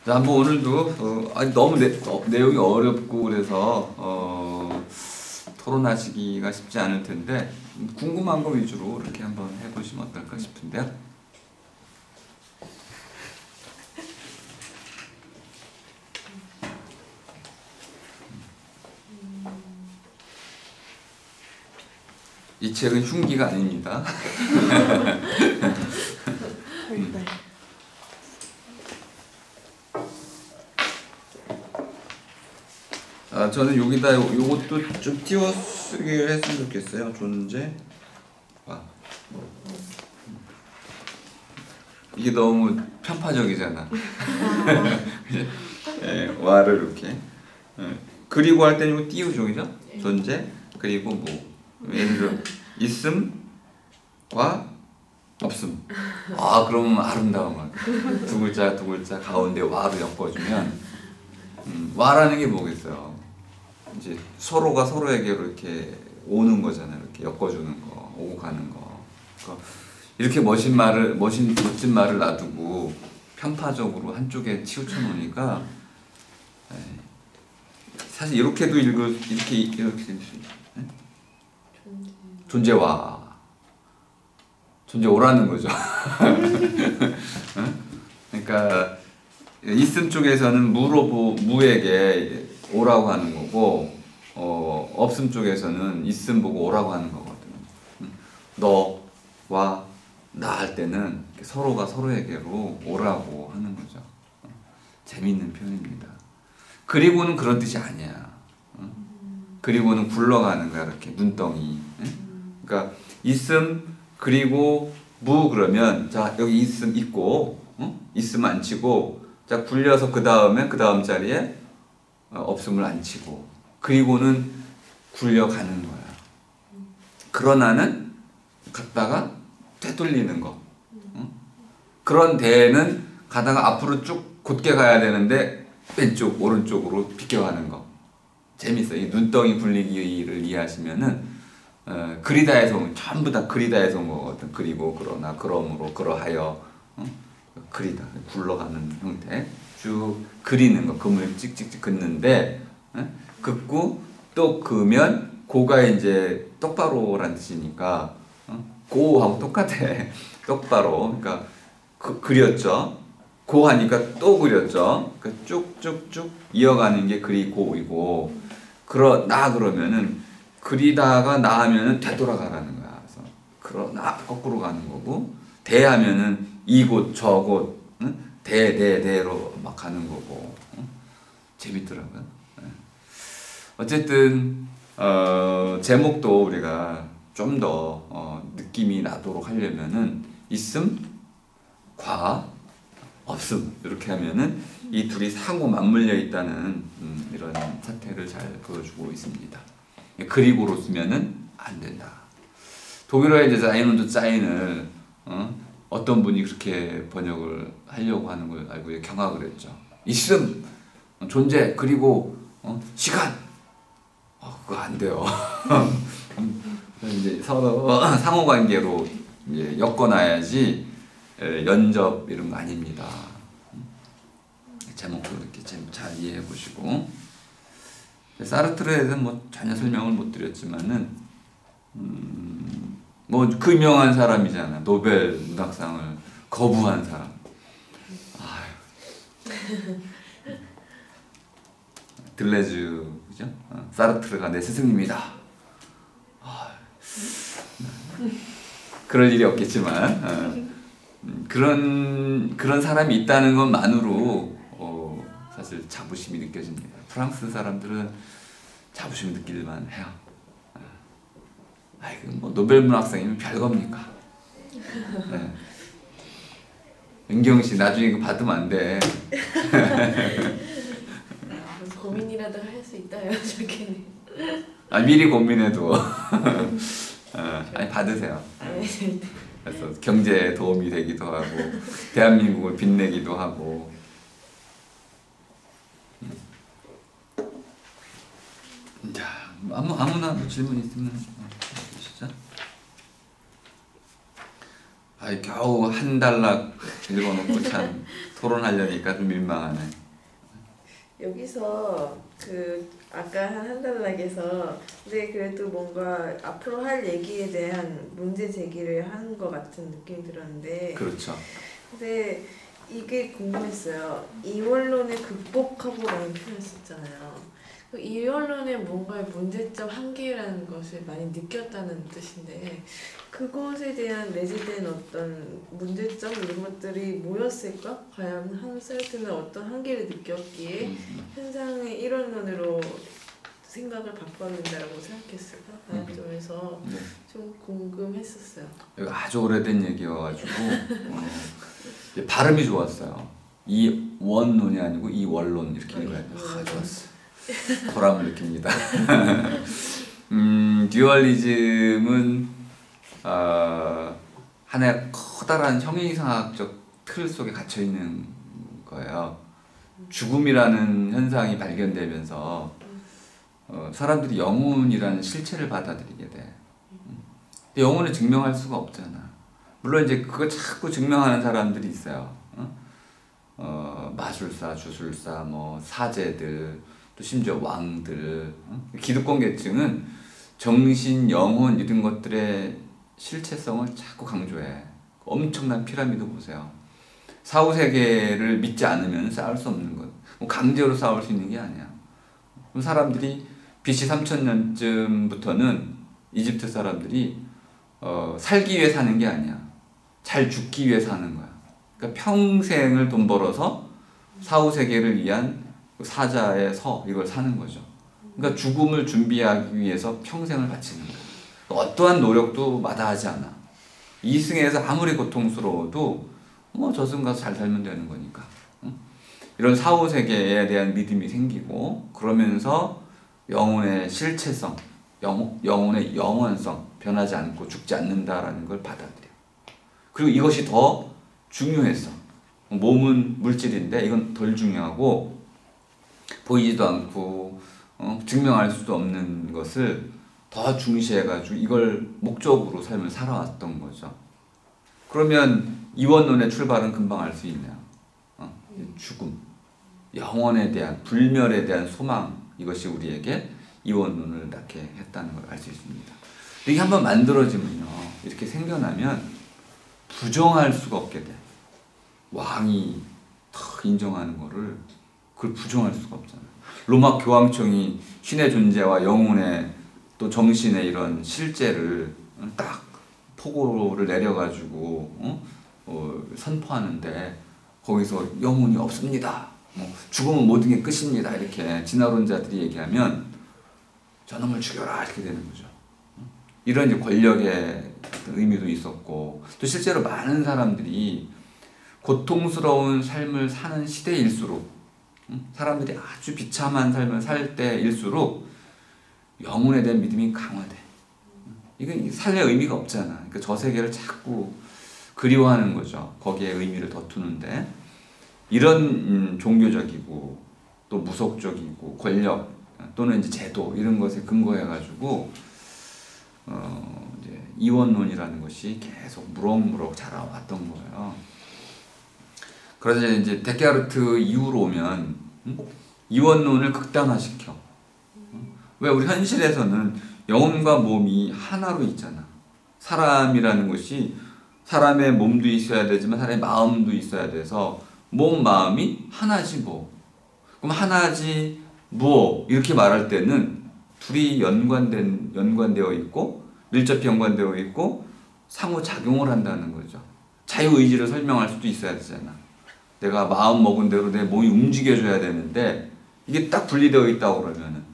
자, 한번 오늘도 너무 내용이 어렵고 그래서 토론하시기가 쉽지 않을 텐데 궁금한 거 위주로 이렇게 한번 해보시면 어떨까 싶은데요. 이 책은 흉기가 아닙니다. 저는 여기다 요것도 좀 띄워쓰기를 했으면 좋겠어요. 존재. 이게 너무 편파적이잖아. 와를 이렇게. 그리고 할 때는 이거 띄우죠, 그죠? 존재. 그리고 뭐 예를 들어 있음과 없음. 그러면 아름다운 말. 두 글자 두 글자 가운데 와로 엮어주면 와라는 게 뭐겠어요? 이제 서로가 서로에게로 이렇게 오는 거잖아요. 이렇게 엮어주는 거, 오고 가는 거. 그러니까 이렇게 멋진 멋진 말을 놔두고 편파적으로 한쪽에 치우쳐 놓으니까 사실 이렇게도 이렇게 존재오라는 거죠. 그러니까 있음 쪽에서는 무에게 오라고 하는 거고, 없음 쪽에서는 있음 보고 오라고 하는 거거든요. 너와 나 할 때는 서로가 서로에게로 오라고 하는 거죠. 재미있는 표현입니다. 그리고는 그런 뜻이 아니야. 그리고는 굴러가는 거야, 이렇게 눈덩이. 그러니까 있음 그리고 무 그러면 자 여기 있음 있고 있음 안 치고 자 굴려서 그 다음 자리에 없음을 안 치고 그리고는 굴려가는 거야. 그러나는 갔다가 되돌리는 거. 그런 데에는 가다가 앞으로 쭉 곧게 가야 되는데 왼쪽 오른쪽으로 비껴가는 거. 재밌어요. 이 눈덩이 굴리기를 이해하시면은 그리다에서 전부 다 그리다에서 온 거거든. 그리고 그러나 그러므로 그러하여 그리다 굴러가는 형태 쭉 그리는 거. 금을 찍찍찍 긋는데 긋고 또 그으면 고가 이제 똑바로란 뜻이니까 고하고 똑같아. 똑바로. 그러니까 그렸죠. 고 하니까 또 그렸죠. 그러니까 쭉쭉쭉 이어가는 게 그리고이고 그러면은 그리다가 나 하면은 되돌아가라는 거야. 그래서 그러나 거꾸로 가는 거고 대하면은 이곳 저곳 대로 막 가는 거고 재밌더라고요. 어쨌든 제목도 우리가 좀 더 느낌이 나도록 하려면은 있음 과 없음 이렇게 하면은 이 둘이 상호 맞물려 있다는 이런 사태를 잘 보여주고 있습니다. 그리고로 쓰면은 안 된다. 독일어의 이제 자이논드 짜인을 어떤 분이 그렇게 번역을 하려고 하는 걸 알고 경악을 했죠. 있음, 존재, 그리고 시간. 그거 안 돼요. 이제 서로 상호 관계로 이제 엮어놔야지 연접 이런 거 아닙니다. 제목도 이렇게 잘 이해해 보시고. 사르트르에 대해서는 뭐 전혀 설명을 못 드렸지만은 뭐 그 유명한 사람이잖아. 노벨 문학상을 거부한 사람. 들레즈 그죠? 사르트르가 내 스승님이다. 그럴 일이 없겠지만 그런 사람이 있다는 것만으로 사실 자부심이 느껴집니다. 프랑스 사람들은 자부심 느낄만 해요. 뭐 노벨 문학상이면 별겁니까? 네. 은경 씨 나중에 이거 받으면 안 돼. 고민이라도 할 수 있다요, 저렇게는. 미리 고민해도 받으세요. 그래서 경제에 도움이 되기도 하고 대한민국을 빛내기도 하고. 자, 아무나 뭐 질문 있으면 주시죠. 아이 겨우 한 단락 읽어놓고 참 토론하려니까 좀 민망하네. 여기서 그 아까 한 단락에서 근데 그래도 뭔가 앞으로 할 얘기에 대한 문제 제기를 하는 것 같은 느낌이 들었는데 그렇죠. 근데 이게 궁금했어요. 이원론을 극복하고라는 표현을 썼잖아요. 그 이원론의 뭔가의 문제점 한계라는 것을 많이 느꼈다는 뜻인데 그것에 대한 내재된 어떤 문제점 이런 것들이 뭐였을까? 과연 한셀트는 어떤 한계를 느꼈기에 현상의 일원론으로 생각을 바꿔야 된다고 생각했을까? 라는 점에서 네. 좀 궁금했었어요. 이거 아주 오래된 얘기여가지고 발음이 좋았어요. 이원론이 아니고 이원론 이렇게 읽어야 돼요. 좋았어요. 보람을 느낍니다. 듀얼리즘은 하나의 커다란 형이상학적 틀 속에 갇혀 있는 거예요. 죽음이라는 현상이 발견되면서 사람들이 영혼이라는 실체를 받아들이게 돼. 근데 영혼을 증명할 수가 없잖아. 물론 이제 그거 자꾸 증명하는 사람들이 있어요. 마술사, 주술사, 뭐 사제들, 또 심지어 왕들. 기득권 계층은 정신, 영혼 이런 것들의 실체성을 자꾸 강조해. 엄청난 피라미드 보세요. 사후 세계를 믿지 않으면 쌓을 수 없는 것. 강제로 쌓을 수 있는 게 아니야. 그럼 사람들이 BC 3000년쯤부터는 이집트 사람들이 살기 위해 사는 게 아니야. 잘 죽기 위해 사는 거야. 그러니까 평생을 돈 벌어서 사후 세계를 위한 사자의 서 이걸 사는 거죠. 그러니까 죽음을 준비하기 위해서 평생을 바치는 거야. 어떠한 노력도 마다하지 않아. 이승에서 아무리 고통스러워도 뭐 저승 가서 잘 살면 되는 거니까. 이런 사후 세계에 대한 믿음이 생기고 그러면서 영혼의 실체성, 영혼의 영원성, 변하지 않고 죽지 않는다라는 걸 받아들여. 그리고 이것이 더 중요했어. 몸은 물질인데 이건 덜 중요하고 보이지도 않고 증명할 수도 없는 것을 더 중시해가지고 이걸 목적으로 삶을 살아왔던 거죠. 그러면 이원론의 출발은 금방 알 수 있네요. 죽음, 영원에 대한, 불멸에 대한 소망, 이것이 우리에게 이원론을 낳게 했다는 걸 알 수 있습니다. 이게 한번 만들어지면요, 이렇게 생겨나면 부정할 수가 없게 돼. 왕이 탁 인정하는 거를 그걸 부정할 수가 없잖아요. 로마 교황청이 신의 존재와 영혼의 또 정신의 이런 실제를 딱 포고를 내려가지고 선포하는데 거기서 영혼이 없습니다. 죽음은 모든 게 끝입니다. 이렇게 진화론자들이 얘기하면 저놈을 죽여라 이렇게 되는 거죠. 이런 이제 권력의 의미도 있었고 또 실제로 많은 사람들이 고통스러운 삶을 사는 시대일수록 사람들이 아주 비참한 삶을 살 때일수록 영혼에 대한 믿음이 강화돼. 이건 삶의 의미가 없잖아. 그러니까 저 세계를 자꾸 그리워하는 거죠. 거기에 의미를 더 두는데 이런 종교적이고 또 무속적이고 권력 또는 이제 제도 이런 것에 근거해가지고 이제 이원론이라는 것이 계속 무럭무럭 자라왔던 거예요. 그래서 이제 데카르트 이후로 오면 이원론을 극단화시켜. 왜 우리 현실에서는 영혼과 몸이 하나로 있잖아. 사람이라는 것이 사람의 몸도 있어야 되지만 사람의 마음도 있어야 돼서 몸, 마음이 하나지 뭐. 그럼 하나지 뭐 이렇게 말할 때는 둘이 연관되어 있고 밀접히 연관되어 있고 상호작용을 한다는 거죠. 자유의지를 설명할 수도 있어야 되잖아. 내가 마음 먹은 대로 내 몸이 움직여줘야 되는데 이게 딱 분리되어 있다고 그러면은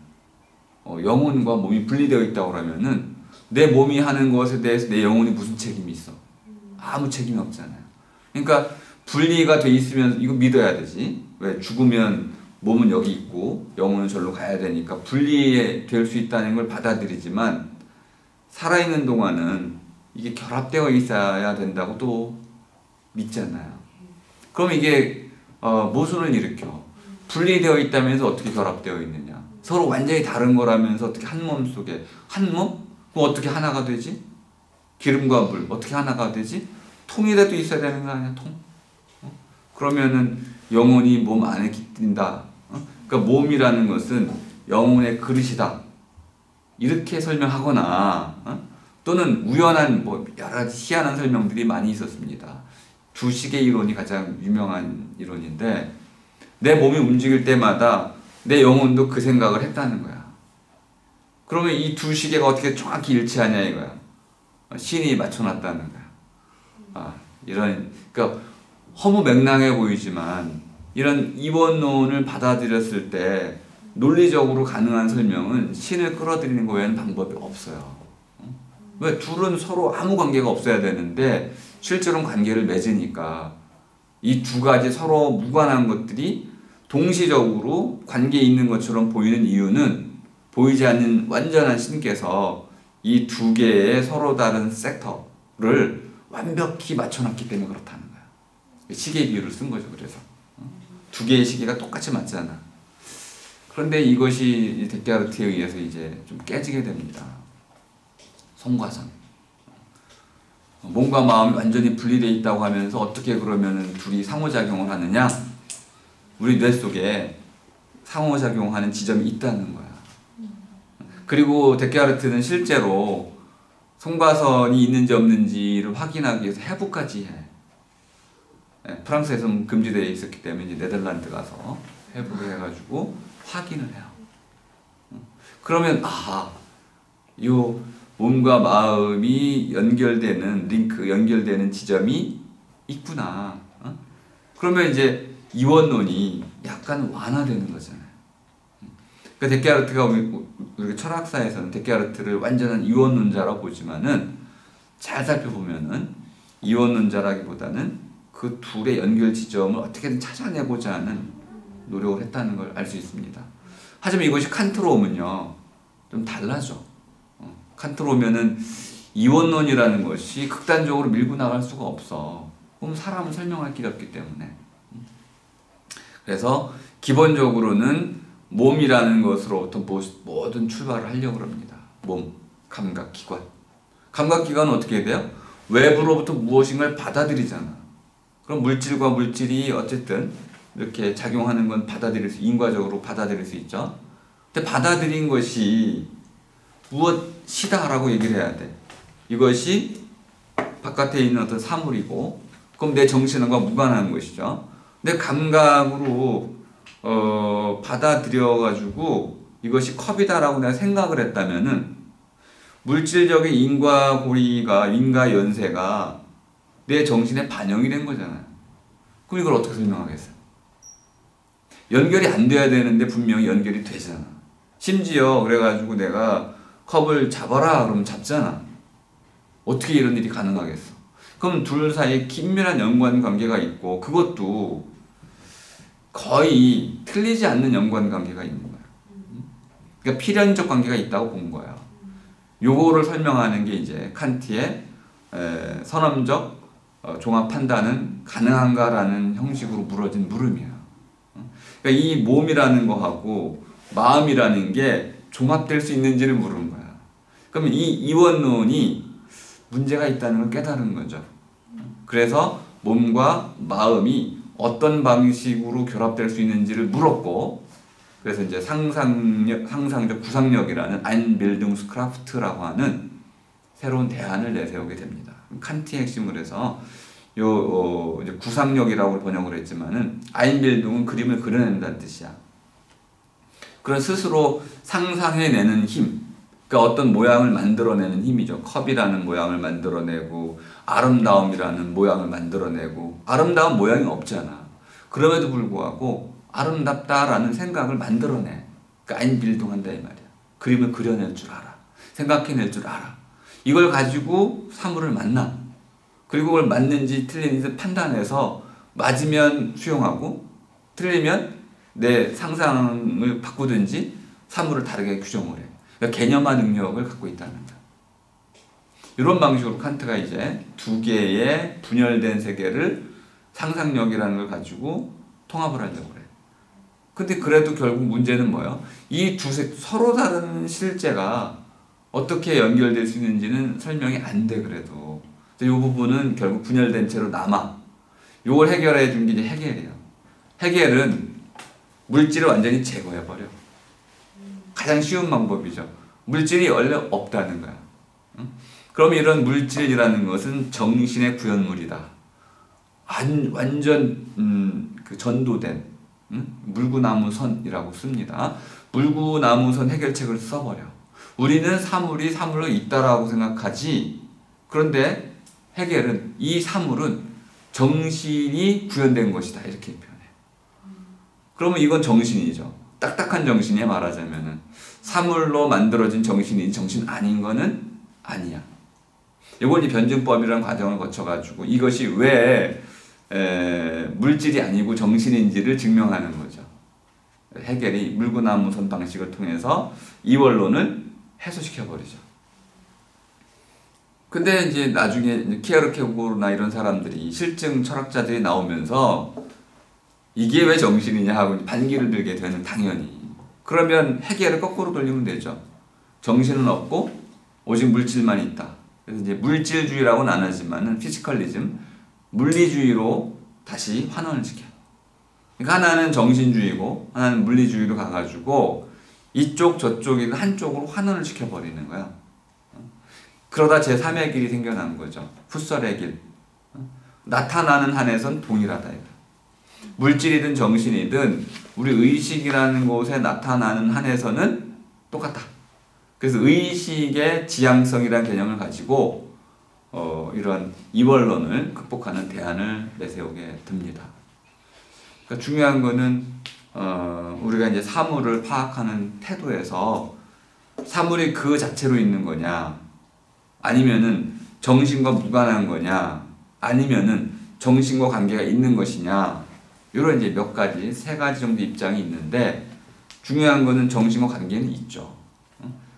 영혼과 몸이 분리되어 있다고 그러면은 내 몸이 하는 것에 대해서 내 영혼이 무슨 책임이 있어? 아무 책임이 없잖아요. 그러니까 분리가 돼 있으면 이거 믿어야 되지. 왜 죽으면 몸은 여기 있고 영혼은 절로 가야 되니까 분리될 수 있다는 걸 받아들이지만 살아있는 동안은 이게 결합되어 있어야 된다고 또 믿잖아요. 그럼 이게 모순을 일으켜. 분리되어 있다면서 어떻게 결합되어 있느냐. 서로 완전히 다른 거라면서 어떻게 한 몸 속에 한 몸? 그럼 어떻게 하나가 되지? 기름과 물 어떻게 하나가 되지? 통이라도 있어야 되는 거 아니야, 통? 그러면은 영혼이 몸 안에 깃든다. 그러니까 몸이라는 것은 영혼의 그릇이다. 이렇게 설명하거나 또는 우연한 뭐 여러 가지 희한한 설명들이 많이 있었습니다. 두 시계 이론이 가장 유명한 이론인데 내 몸이 움직일 때마다 내 영혼도 그 생각을 했다는 거야. 그러면 이 두 시계가 어떻게 정확히 일치하냐 이거야. 신이 맞춰놨다는 거야. 그러니까 허무맹랑해 보이지만 이런 이원론을 받아들였을 때 논리적으로 가능한 설명은 신을 끌어들이는 거 외에는 방법이 없어요. 왜? 둘은 서로 아무 관계가 없어야 되는데 실제로는 관계를 맺으니까 이 두 가지 서로 무관한 것들이 동시적으로 관계에 있는 것처럼 보이는 이유는 보이지 않는 완전한 신께서 이 두 개의 서로 다른 섹터를 완벽히 맞춰놨기 때문에 그렇다는 거야. 시계 비유를 쓴 거죠. 그래서 두 개의 시계가 똑같이 맞잖아. 그런데 이것이 데카르트에 의해서 이제 좀 깨지게 됩니다. 송과선. 몸과 마음이 완전히 분리되어 있다고 하면서 어떻게 그러면 둘이 상호작용을 하느냐? 우리 뇌 속에 상호작용하는 지점이 있다는 거야. 그리고 데카르트는 실제로 송과선이 있는지 없는지를 확인하기 위해서 해부까지 해. 프랑스에서는 금지되어 있었기 때문에 이제 네덜란드 가서 해부를 해가지고 확인을 해요. 그러면 요 몸과 마음이 연결되는 링크, 연결되는 지점이 있구나. 그러면 이제 이원론이 약간 완화되는 거잖아요. 그러니까 데카르트가 우리 철학사에서는 데카르트를 완전한 이원론자라고 보지만은 잘 살펴보면은 이원론자라기보다는 그 둘의 연결 지점을 어떻게든 찾아내고자 하는 노력을 했다는 걸 알 수 있습니다. 하지만 이것이 칸트로 오면요 좀 달라져. 칸트로 오면은 이원론이라는 것이 극단적으로 밀고 나갈 수가 없어. 그럼 사람은 설명할 길이 없기 때문에. 그래서 기본적으로는 몸이라는 것으로부터 모든 출발을 하려고 합니다. 몸, 감각기관. 감각기관은 어떻게 돼요? 외부로부터 무엇인가를 받아들이잖아. 그럼 물질과 물질이 어쨌든 이렇게 작용하는 건 인과적으로 받아들일 수 있죠. 근데 받아들인 것이 무엇이다라고 얘기를 해야 돼. 이것이 바깥에 있는 어떤 사물이고, 그럼 내 정신과 무관한 것이죠. 내 감각으로 받아들여가지고 이것이 컵이다라고 내가 생각을 했다면은 물질적인 인과 고리가, 인과 연세가 내 정신에 반영이 된 거잖아요. 그럼 이걸 어떻게 설명하겠어요? 연결이 안 돼야 되는데 분명히 연결이 되잖아. 심지어 그래가지고 내가 컵을 잡아라 그러면 잡잖아. 어떻게 이런 일이 가능하겠어? 그럼 둘 사이에 긴밀한 연관관계가 있고 그것도 거의 틀리지 않는 연관관계가 있는 거야. 그러니까 필연적 관계가 있다고 본 거야. 요거를 설명하는 게 이제 칸트의 선험적 종합 판단은 가능한가라는 형식으로 물어진 물음이야. 그러니까 이 몸이라는 거하고 마음이라는 게 종합될 수 있는지를 물은 거야. 그러면 이 이원론이 문제가 있다는 걸 깨달은 거죠. 그래서 몸과 마음이 어떤 방식으로 결합될 수 있는지를 물었고, 그래서 이제 상상적 구상력이라는 아인빌둥스크라프트라고 하는 새로운 대안을 내세우게 됩니다. 칸트의 핵심을 해서 이제 구상력이라고 번역을 했지만은 아인빌둥은 그림을 그려낸다는 뜻이야. 그런 스스로 상상해내는 힘, 그러니까 어떤 모양을 만들어내는 힘이죠. 컵이라는 모양을 만들어내고 아름다움이라는 모양을 만들어내고 아름다운 모양이 없잖아. 그럼에도 불구하고 아름답다라는 생각을 만들어내. 그러니까 아인빌둥한다 이 말이야. 그림을 그려낼 줄 알아. 생각해낼 줄 알아. 이걸 가지고 사물을 만나. 그리고 그걸 맞는지 틀리는지 판단해서 맞으면 수용하고 틀리면 내 상상을 바꾸든지 사물을 다르게 규정을 해. 그러니까 개념화 능력을 갖고 있다는 거야. 이런 방식으로 칸트가 이제 두 개의 분열된 세계를 상상력이라는 걸 가지고 통합을 하려고 그래. 근데 그래도 결국 문제는 뭐예요? 이 서로 다른 실제가 어떻게 연결될 수 있는지는 설명이 안 돼, 그래도. 이 부분은 결국 분열된 채로 남아. 이걸 해결해 준 게 이제 해겔이에요. 해겔은 물질을 완전히 제거해 버려. 가장 쉬운 방법이죠. 물질이 원래 없다는 거야. 그럼 이런 물질이라는 것은 정신의 구현물이다. 완전 그 전도된 물구나무선이라고 씁니다. 물구나무선 해결책을 써버려. 우리는 사물이 사물로 있다라고 생각하지. 그런데 해겔은 이 사물은 정신이 구현된 것이다 이렇게 표현해. 그러면 이건 정신이죠. 딱딱한 정신이야 말하자면은. 사물로 만들어진 정신이 정신 아닌 거는 아니야. 이걸 이 변증법이라는 과정을 거쳐가지고 이것이 왜 물질이 아니고 정신인지를 증명하는 거죠. 해겔이 물구나무선 방식을 통해서 이 원론을 해소시켜버리죠. 근데 이제 나중에 키에르케고르나 이런 사람들이 실증 철학자들이 나오면서 이게 왜 정신이냐 하고 반기를 들게 되는 당연히. 그러면 해겔을 거꾸로 돌리면 되죠. 정신은 없고 오직 물질만 있다. 그래서 이제 물질주의라고는 안 하지만은 피지컬리즘, 물리주의로 다시 환원을 시켜. 그러니까 하나는 정신주의고 하나는 물리주의로 가가지고 이쪽 저쪽이 한쪽으로 환원을 시켜버리는 거야. 그러다 제3의 길이 생겨난 거죠. 풋설의 길. 나타나는 한에선 동일하다. 물질이든 정신이든 우리 의식이라는 곳에 나타나는 한에서는 똑같다. 그래서 의식의 지향성이라는 개념을 가지고 이런 이원론을 극복하는 대안을 내세우게 됩니다. 그러니까 중요한 거는 우리가 이제 사물을 파악하는 태도에서 사물이 그 자체로 있는 거냐, 아니면은 정신과 무관한 거냐, 아니면은 정신과 관계가 있는 것이냐, 이런 이제 몇 가지, 세 가지 정도 입장이 있는데 중요한 거는 정신과 관계는 있죠.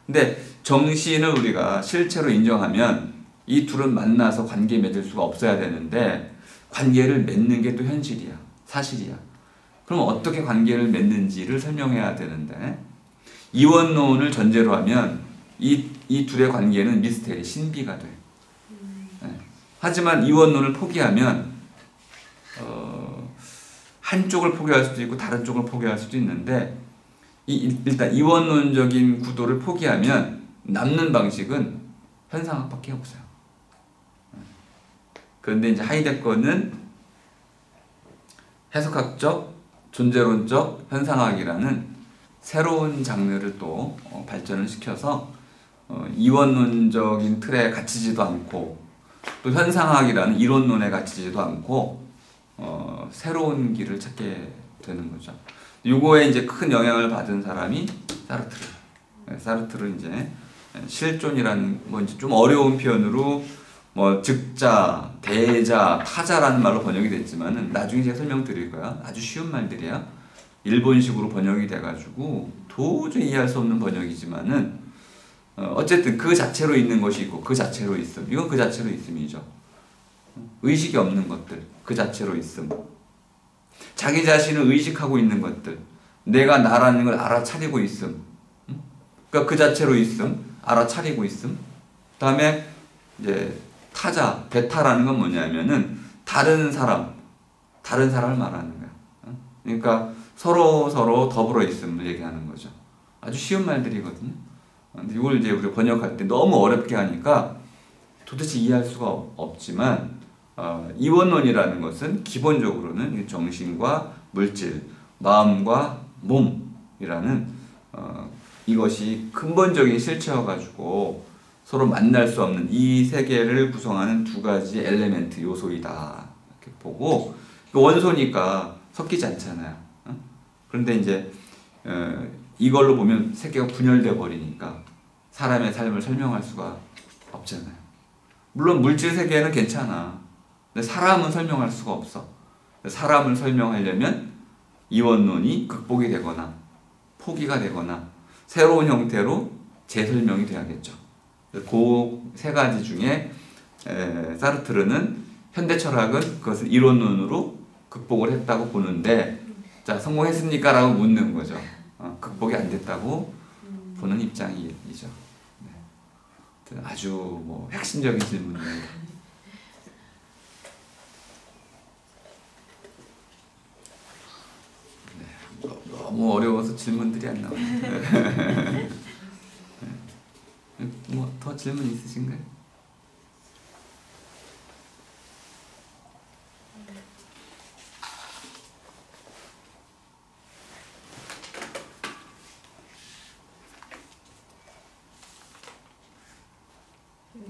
근데 정신을 우리가 실체로 인정하면 이 둘은 만나서 관계 맺을 수가 없어야 되는데 관계를 맺는 게 또 현실이야. 사실이야. 그럼 어떻게 관계를 맺는지를 설명해야 되는데 이원론을 전제로 하면 이 둘의 관계는 미스테리, 신비가 돼. 하지만 이원론을 포기하면 한쪽을 포기할 수도 있고 다른 쪽을 포기할 수도 있는데 일단 이원론적인 구도를 포기하면 남는 방식은 현상학밖에 없어요. 그런데 이제 하이데거는 해석학적, 존재론적 현상학이라는 새로운 장르를 또 발전을 시켜서 이원론적인 틀에 갇히지도 않고 또 현상학이라는 이론론에 갇히지도 않고 새로운 길을 찾게 되는 거죠. 요거에 이제 큰 영향을 받은 사람이 사르트르. 사르트르는 이제 실존이라는 뭐 이제 좀 어려운 표현으로 뭐 즉자, 대자, 타자라는 말로 번역이 됐지만은 나중에 제가 설명드릴 거야. 아주 쉬운 말들이야. 일본식으로 번역이 돼가지고 도저히 이해할 수 없는 번역이지만은 어쨌든 그 자체로 있는 것이 있고 그 자체로 있음. 이건 그 자체로 있음이죠. 의식이 없는 것들, 그 자체로 있음. 자기 자신을 의식하고 있는 것들, 내가 나라는 걸 알아차리고 있음. 그러니까 그 자체로 있음, 알아차리고 있음. 그다음에 이제 타자, 베타라는 건 뭐냐면은 다른 사람을 말하는 거야. 그러니까 서로 더불어 있음을 얘기하는 거죠. 아주 쉬운 말들이거든요. 근데 이걸 이제 우리가 번역할 때 너무 어렵게 하니까 도대체 이해할 수가 없지만 이원론이라는 것은 기본적으로는 정신과 물질, 마음과 몸이라는 이것이 근본적인 실체여가지고 서로 만날 수 없는 이 세계를 구성하는 두 가지 엘레멘트 요소이다 이렇게 보고 원소니까 섞이지 않잖아요. 그런데 이제 이걸로 보면 세계가 분열돼 버리니까 사람의 삶을 설명할 수가 없잖아요. 물론 물질 세계는 괜찮아. 근데 사람은 설명할 수가 없어. 사람을 설명하려면 이원론이 극복이 되거나 포기가 되거나 새로운 형태로 재설명이 돼야겠죠. 그 세 가지 중에 사르트르는 현대 철학은 그것을 이론론으로 극복을 했다고 보는데 자 성공했습니까? 라고 묻는 거죠. 극복이 안 됐다고 보는 입장이죠. 네. 아주 뭐 핵심적인 질문입니다. 너무 어려워서 질문들이 안 나와요. 뭐 더 질문 있으신가요?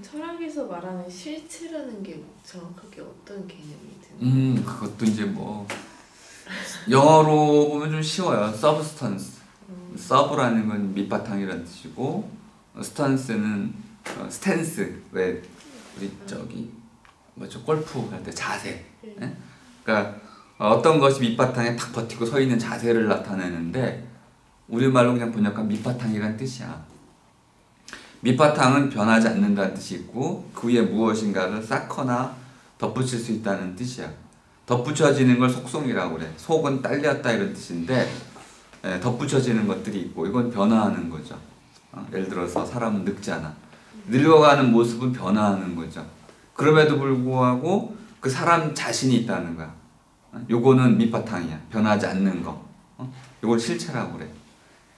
철학에서 말하는 실체라는 게 정확하게 어떤 개념이 드나요? 그것도 이제 뭐 영어로 보면 좀 쉬워요. substance. sub라는 건 밑바탕이라는 뜻이고, 스탄스는 스탠스. 왜 우리 저기 뭐죠, 골프 할 때 자세. 예? 그러니까 어떤 것이 밑바탕에 탁 버티고 서 있는 자세를 나타내는데, 우리말로 그냥 번역하면 밑바탕이란 뜻이야. 밑바탕은 변하지 않는다는 뜻이 있고, 그 위에 무엇인가를 쌓거나 덧붙일 수 있다는 뜻이야. 덧붙여지는 걸 속성이라고 그래. 속은 딸렸다 이런 뜻인데, 덧붙여지는 것들이 있고, 이건 변화하는 거죠. 예를 들어서 사람은 늙잖아. 늙어가는 모습은 변화하는 거죠. 그럼에도 불구하고 그 사람 자신이 있다는 거야. 요거는 밑바탕이야. 변하지 않는 거. 요걸 실체라고 그래.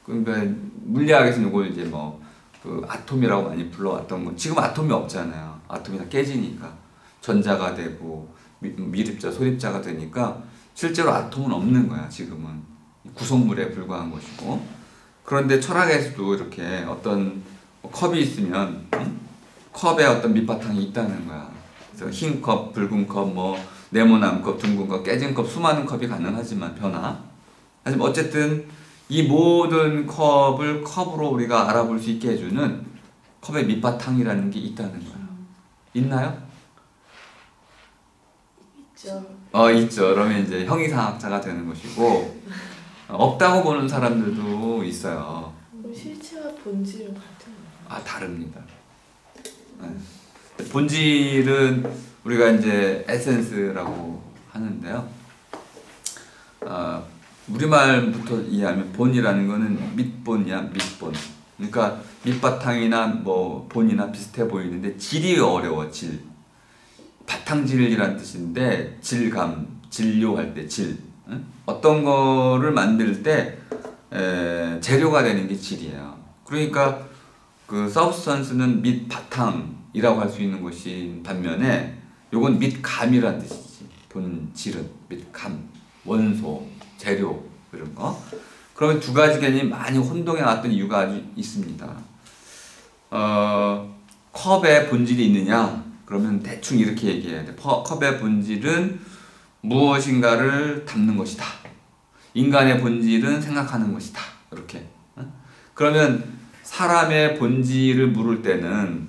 그러니까 물리학에서는 요걸 이제 그 아톰이라고 많이 불러왔던 거. 지금 아톰이 없잖아요. 아톰이 다 깨지니까 전자가 되고 미립자, 소립자가 되니까 실제로 아톰은 없는 거야. 지금은 구성물에 불과한 것이고. 그런데 철학에서도 이렇게 어떤 컵이 있으면 컵에 어떤 밑바탕이 있다는 거야. 그래서 흰 컵, 붉은 컵, 네모난 컵, 둥근 컵, 깨진 컵, 수많은 컵이 가능하지만 하지만 어쨌든 이 모든 컵을 컵으로 우리가 알아볼 수 있게 해주는 컵의 밑바탕이라는 게 있다는 거야. 있나요? 있죠. 있죠. 그러면 이제 형이상학자가 되는 것이고, 없다고 보는 사람들도 있어요. 그럼 실체와 본질은 같은가요? 다릅니다. 본질은 우리가 이제 에센스라고 하는데요. 우리말부터 이해하면 본이라는 거는 밑본이야, 밑본. 그러니까 밑바탕이나 본이나 비슷해 보이는데 질이 어려워, 질. 바탕질이란 뜻인데, 질감, 진료할 때 질. 어떤 거를 만들 때 재료가 되는 게 질이에요. 그러니까 그 substance는 밑바탕이라고 할 수 있는 것이 반면에 요건 밑감이란 뜻이지. 본질은 밑감, 원소, 재료 이런 거. 그러면 두 가지 개념이 많이 혼동해 왔던 이유가 아주 있습니다. 컵에 본질이 있느냐? 그러면 대충 이렇게 얘기해야 돼. 컵의 본질은 무엇인가를 담는 것이다. 인간의 본질은 생각하는 것이다. 이렇게. 그러면 사람의 본질을 물을 때는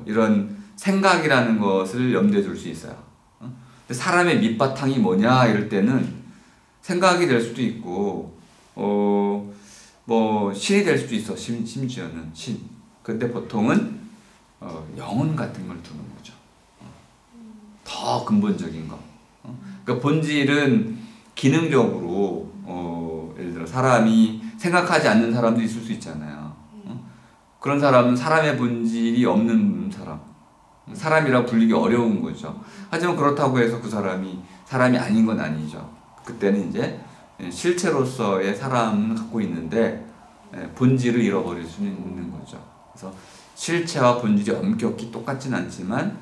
이런 생각이라는 것을 염두에 둘 수 있어요. 근데 사람의 밑바탕이 뭐냐 이럴 때는 생각이 될 수도 있고 신이 될 수도 있어. 심지어는 신. 근데 보통은 영혼 같은 걸 두는 거죠. 더 근본적인 거. 그러니까 본질은 기능적으로 예를 들어 사람이 생각하지 않는 사람도 있을 수 있잖아요. 그런 사람은 사람의 본질이 없는 사람이라고 불리기 어려운 거죠. 하지만 그렇다고 해서 그 사람이 아닌 건 아니죠. 그때는 이제 실체로서의 사람은 갖고 있는데 본질을 잃어버릴 수는 있는 거죠. 그래서 실체와 본질이 엄격히 똑같진 않지만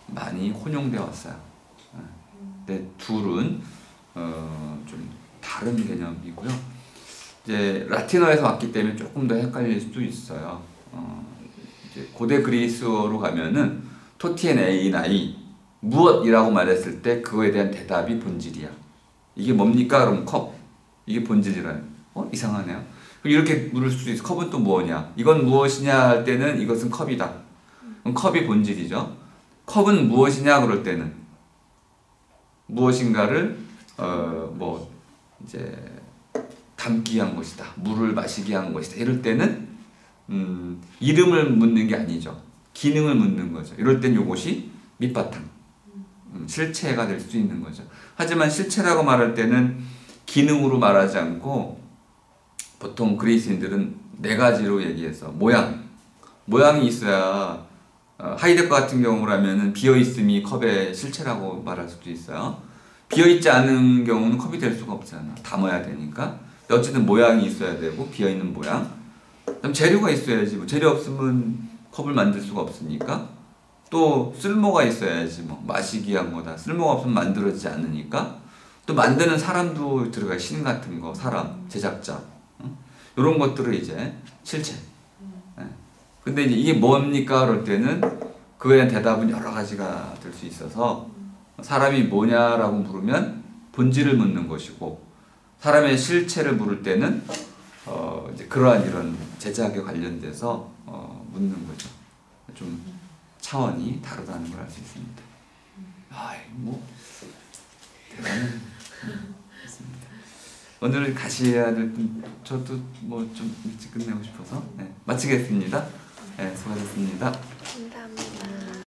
많이 혼용되어 왔어요. 근데 둘은 좀 다른 개념이고요. 이제 라틴어에서 왔기 때문에 조금 더 헷갈릴 수도 있어요. 이제 고대 그리스어로 가면은 토티엔 에이나이 무엇이라고 말했을 때 그거에 대한 대답이 본질이야. 이게 뭡니까? 그럼 컵. 이게 본질이라요. 이상하네요. 이렇게 물을 수도 있어. 컵은 또 뭐냐? 이건 무엇이냐 할 때는 이것은 컵이다. 그럼 컵이 본질이죠. 컵은 무엇이냐 그럴 때는 무엇인가를 이제 담기 위한 것이다. 물을 마시기 위한 것이다. 이럴 때는 이름을 묻는 게 아니죠. 기능을 묻는 거죠. 이럴 땐 이것이 밑바탕, 실체가 될 수 있는 거죠. 하지만 실체라고 말할 때는 기능으로 말하지 않고 보통 그리스인들은 네 가지로 얘기해서 모양이 있어야 하이데거 같은 경우라면은 비어있음이 컵의 실체라고 말할 수도 있어요. 비어있지 않은 경우는 컵이 될 수가 없잖아. 담아야 되니까. 어쨌든 모양이 있어야 되고 비어있는 모양. 그다음 재료가 있어야지. 뭐 재료 없으면 컵을 만들 수가 없으니까. 또 쓸모가 있어야지. 뭐 마시기한 거다. 쓸모가 없으면 만들어지지 않으니까. 또 만드는 사람도 들어가. 신 같은 거, 사람, 제작자. 이런 것들을 이제 실체. 근데 이제 이게 뭡니까? 그럴 때는 그거에 대한 대답은 여러 가지가 될 수 있어서 사람이 뭐냐라고 물으면 본질을 묻는 것이고 사람의 실체를 물을 때는 이제 그러한 이런 제작에 관련돼서 묻는 거죠. 좀 차원이 다르다는 걸 알 수 있습니다. 뭐 대단한 있습니다. 오늘 가셔야 될 분 저도 뭐 좀 일찍 끝내고 싶어서 마치겠습니다. 수고하셨습니다.